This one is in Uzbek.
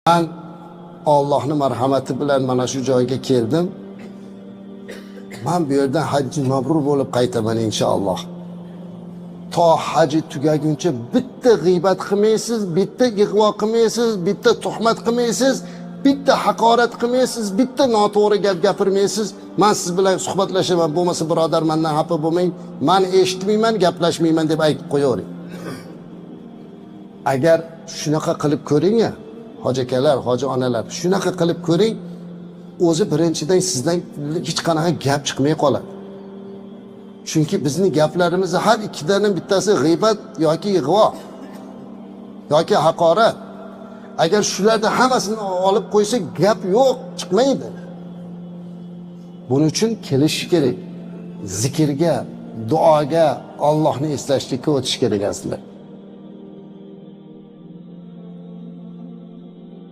Ben Allah'ın merhameti bilen mana şu joyga keldim. Ben bu yerden hacı mabrur bolup qaytaman inşallah. Ta hacı tugaguncha bitta g'iybat qilmaysiz, bitta ig'vo qilmaysiz, bitta tuhmat qilmaysiz, bitta haqorat qilmaysiz, bitta noto'g'ri gap gapirmaysiz. Men siz bilan suhbatlashaman, bo'lmasa birodar mendan xafa bo'lmang. Men eshitmayman, gaplashmayman deb aytib qo'yavering. Agar shunaqa qilib ko'ring ya, hoji akalar, hoji onalar, shunaqa qilib ko'ring, o'zi birinchidan sizdan hech qanaqa gap chiqmay qoladi. Chunki bizning gaplarimizni har ikkidan bittasi g'iybat yoki ig'vo yoki haqorat. Agar shularni hammasini olib qo'ysa gap yo'q, chiqmaydi. Buning uchun kelish kerak. Zikrga, duoga, Allohni eslashlikka o'tish kerak aslida.